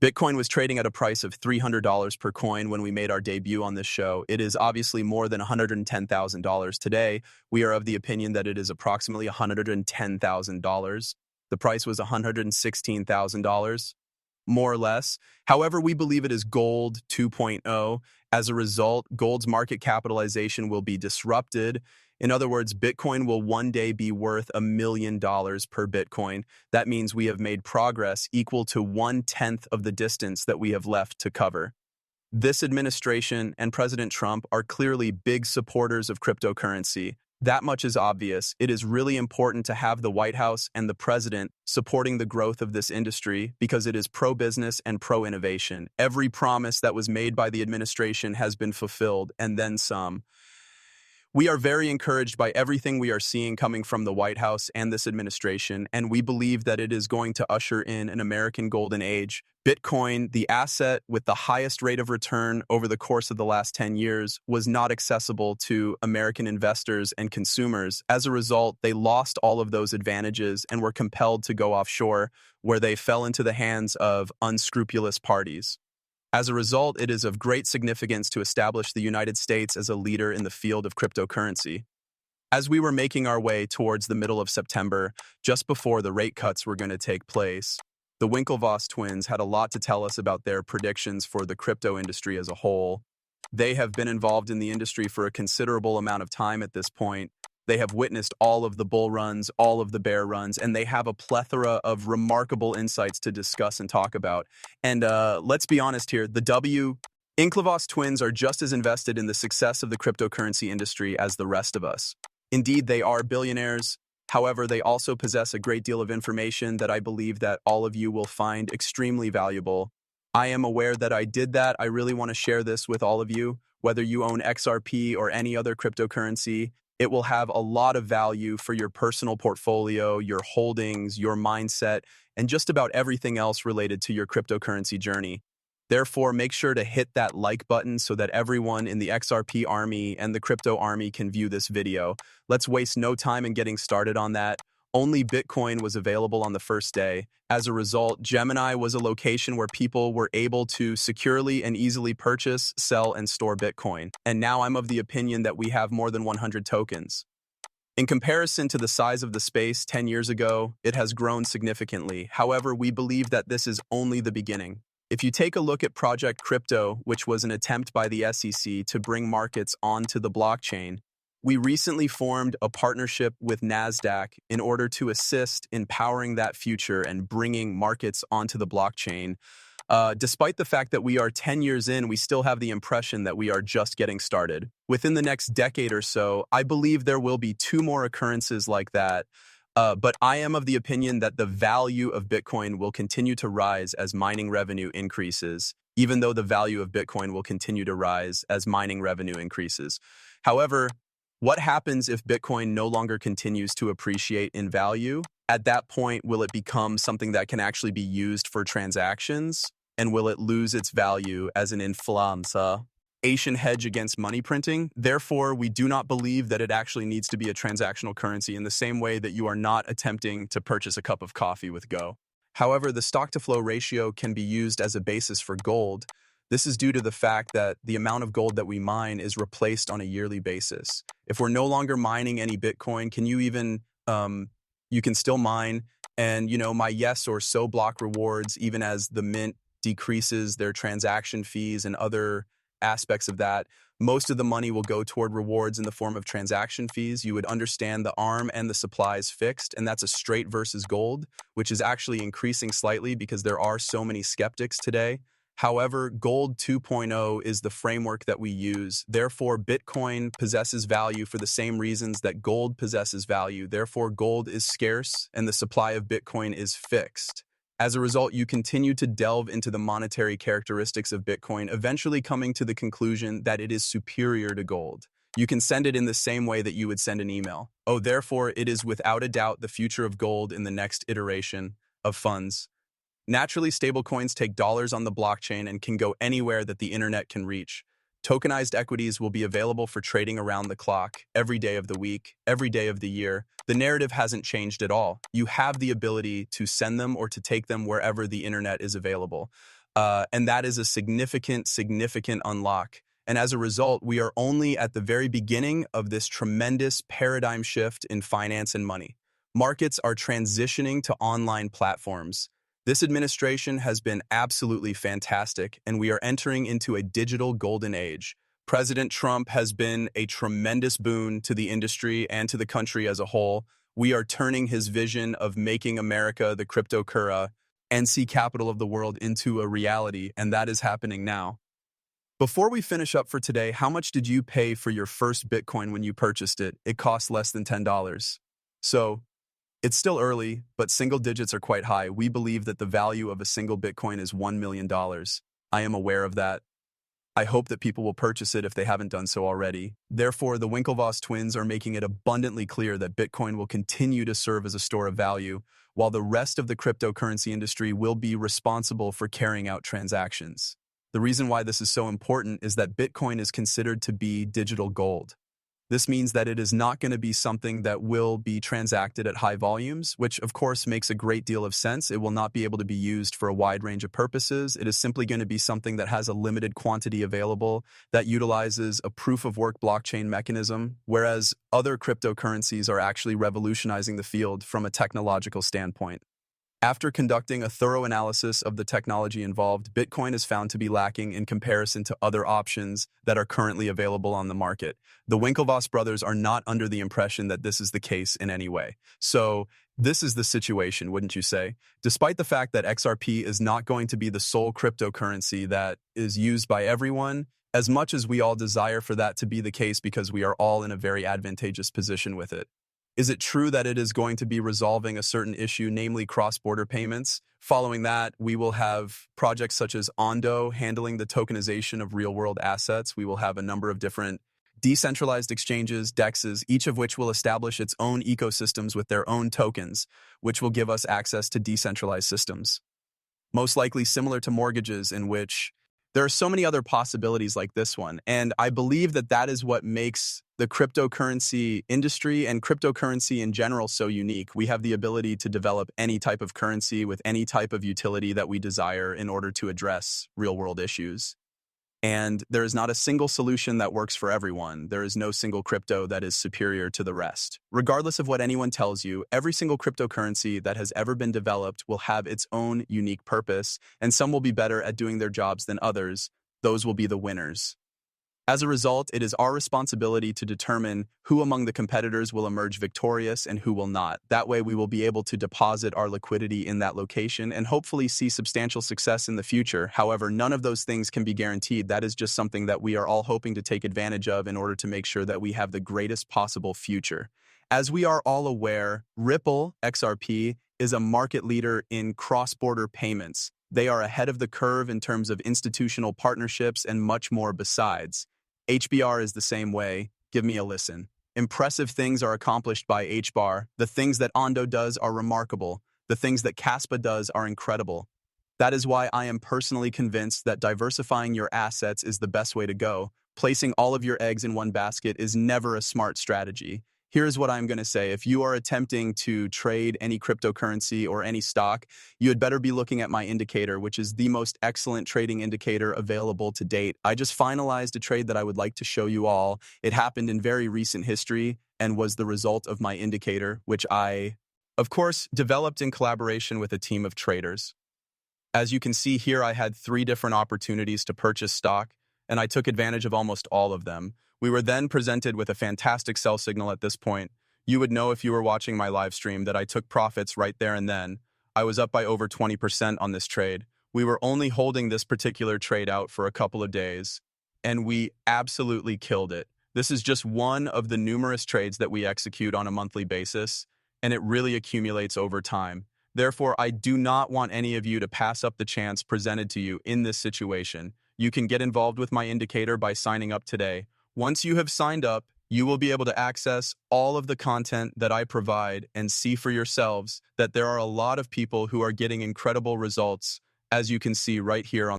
Bitcoin was trading at a price of $300 per coin when we made our debut on this show. It is obviously more than $110,000 today. We are of the opinion that it is approximately $110,000. The price was $116,000, more or less. However, we believe it is gold 2.0. As a result, gold's market capitalization will be disrupted. In other words, Bitcoin will one day be worth $1 million per Bitcoin. That means we have made progress equal to 1/10 of the distance that we have left to cover. This administration and President Trump are clearly big supporters of cryptocurrency. That much is obvious. It is really important to have the White House and the president supporting the growth of this industry because it is pro-business and pro-innovation. Every promise that was made by the administration has been fulfilled, and then some. We are very encouraged by everything we are seeing coming from the White House and this administration, and we believe that it is going to usher in an American golden age. Bitcoin, the asset with the highest rate of return over the course of the last 10 years, was not accessible to American investors and consumers. As a result, they lost all of those advantages and were compelled to go offshore, where they fell into the hands of unscrupulous parties. As a result, it is of great significance to establish the United States as a leader in the field of cryptocurrency. As we were making our way towards the middle of September, just before the rate cuts were going to take place, the Winklevoss twins had a lot to tell us about their predictions for the crypto industry as a whole. They have been involved in the industry for a considerable amount of time at this point. They have witnessed all of the bull runs, all of the bear runs, and they have a plethora of remarkable insights to discuss and talk about. And let's be honest here, Winklevoss twins are just as invested in the success of the cryptocurrency industry as the rest of us. Indeed, they are billionaires. However, they also possess a great deal of information that I believe that all of you will find extremely valuable. I am aware that I did that. I really want to share this with all of you. Whether you own XRP or any other cryptocurrency, it will have a lot of value for your personal portfolio, your holdings, your mindset, and just about everything else related to your cryptocurrency journey. Therefore, make sure to hit that like button so that everyone in the XRP army and the crypto army can view this video. Let's waste no time in getting started on that. Only Bitcoin was available on the first day. As a result, Gemini was a location where people were able to securely and easily purchase, sell, and store Bitcoin. And now I'm of the opinion that we have more than 100 tokens. In comparison to the size of the space 10 years ago, it has grown significantly. However, we believe that this is only the beginning. If you take a look at Project Crypto, which was an attempt by the SEC to bring markets onto the blockchain, we recently formed a partnership with NASDAQ in order to assist in powering that future and bringing markets onto the blockchain. Despite the fact that we are 10 years in, we still have the impression that we are just getting started. Within the next decade or so, I believe there will be 2 more occurrences like that. But I am of the opinion that the value of Bitcoin will continue to rise as mining revenue increases, even though the value of Bitcoin will continue to rise as mining revenue increases. However, what happens if Bitcoin no longer continues to appreciate in value? At that point, will it become something that can actually be used for transactions? And will it lose its value as an inflammation hedge against money printing? Therefore, we do not believe that it actually needs to be a transactional currency in the same way that you are not attempting to purchase a cup of coffee with Go. However, the stock-to-flow ratio can be used as a basis for gold. This is due to the fact that the amount of gold that we mine is replaced on a yearly basis. If we're no longer mining any Bitcoin, you can still mine, and my yes or so block rewards, even as the mint decreases their transaction fees and other aspects of that, most of the money will go toward rewards in the form of transaction fees. You would understand the ARM and the supply is fixed, and that's a straight versus gold, which is actually increasing slightly because there are so many skeptics today. However, Gold 2.0 is the framework that we use. Therefore, Bitcoin possesses value for the same reasons that gold possesses value. Therefore, gold is scarce and the supply of Bitcoin is fixed. As a result, you continue to delve into the monetary characteristics of Bitcoin, eventually coming to the conclusion that it is superior to gold. You can send it in the same way that you would send an email. Therefore, it is without a doubt the future of gold in the next iteration of funds. Naturally, stablecoins take dollars on the blockchain and can go anywhere that the internet can reach. Tokenized equities will be available for trading around the clock, every day of the week, every day of the year. The narrative hasn't changed at all. You have the ability to send them or to take them wherever the internet is available. And that is a significant unlock. And as a result, we are only at the very beginning of this tremendous paradigm shift in finance and money. Markets are transitioning to online platforms. This administration has been absolutely fantastic, and we are entering into a digital golden age. President Trump has been a tremendous boon to the industry and to the country as a whole. We are turning his vision of making America the NC capital of the world into a reality, and that is happening now. Before we finish up for today, how much did you pay for your first Bitcoin when you purchased it? It cost less than $10. So, it's still early, but single digits are quite high. We believe that the value of a single Bitcoin is $1 million. I am aware of that. I hope that people will purchase it if they haven't done so already. Therefore, the Winklevoss twins are making it abundantly clear that Bitcoin will continue to serve as a store of value, while the rest of the cryptocurrency industry will be responsible for carrying out transactions. The reason why this is so important is that Bitcoin is considered to be digital gold. This means that it is not going to be something that will be transacted at high volumes, which of course makes a great deal of sense. It will not be able to be used for a wide range of purposes. It is simply going to be something that has a limited quantity available, that utilizes a proof-of-work blockchain mechanism, whereas other cryptocurrencies are actually revolutionizing the field from a technological standpoint. After conducting a thorough analysis of the technology involved, Bitcoin is found to be lacking in comparison to other options that are currently available on the market. The Winklevoss brothers are not under the impression that this is the case in any way. So, this is the situation, wouldn't you say? Despite the fact that XRP is not going to be the sole cryptocurrency that is used by everyone, as much as we all desire for that to be the case because we are all in a very advantageous position with it. Is it true that it is going to be resolving a certain issue, namely cross-border payments? Following that, we will have projects such as Ondo handling the tokenization of real-world assets. We will have a number of different decentralized exchanges, DEXs, each of which will establish its own ecosystems with their own tokens, which will give us access to decentralized systems. Most likely similar to mortgages, in which there are so many other possibilities like this one. And I believe that that is what makes the cryptocurrency industry and cryptocurrency in general so unique. We have the ability to develop any type of currency with any type of utility that we desire in order to address real-world issues. And there is not a single solution that works for everyone. There is no single crypto that is superior to the rest. Regardless of what anyone tells you, every single cryptocurrency that has ever been developed will have its own unique purpose, and some will be better at doing their jobs than others. Those will be the winners. As a result, it is our responsibility to determine who among the competitors will emerge victorious and who will not. That way, we will be able to deposit our liquidity in that location and hopefully see substantial success in the future. However, none of those things can be guaranteed. That is just something that we are all hoping to take advantage of in order to make sure that we have the greatest possible future. As we are all aware, Ripple, XRP, is a market leader in cross-border payments. They are ahead of the curve in terms of institutional partnerships and much more besides. HBR is the same way. Give me a listen. Impressive things are accomplished by HBAR. The things that Ondo does are remarkable. The things that Caspa does are incredible. That is why I am personally convinced that diversifying your assets is the best way to go. Placing all of your eggs in one basket is never a smart strategy. Here's what I'm going to say. If you are attempting to trade any cryptocurrency or any stock, you had better be looking at my indicator, which is the most excellent trading indicator available to date. I just finalized a trade that I would like to show you all. It happened in very recent history and was the result of my indicator, which I, of course, developed in collaboration with a team of traders. As you can see here, I had 3 different opportunities to purchase stock, and I took advantage of almost all of them. We were then presented with a fantastic sell signal at this point. You would know if you were watching my live stream that I took profits right there and then. I was up by over 20% on this trade. We were only holding this particular trade out for a couple of days, and we absolutely killed it. This is just one of the numerous trades that we execute on a monthly basis, and it really accumulates over time. Therefore, I do not want any of you to pass up the chance presented to you in this situation. You can get involved with my indicator by signing up today. Once you have signed up, you will be able to access all of the content that I provide and see for yourselves that there are a lot of people who are getting incredible results, as you can see right here on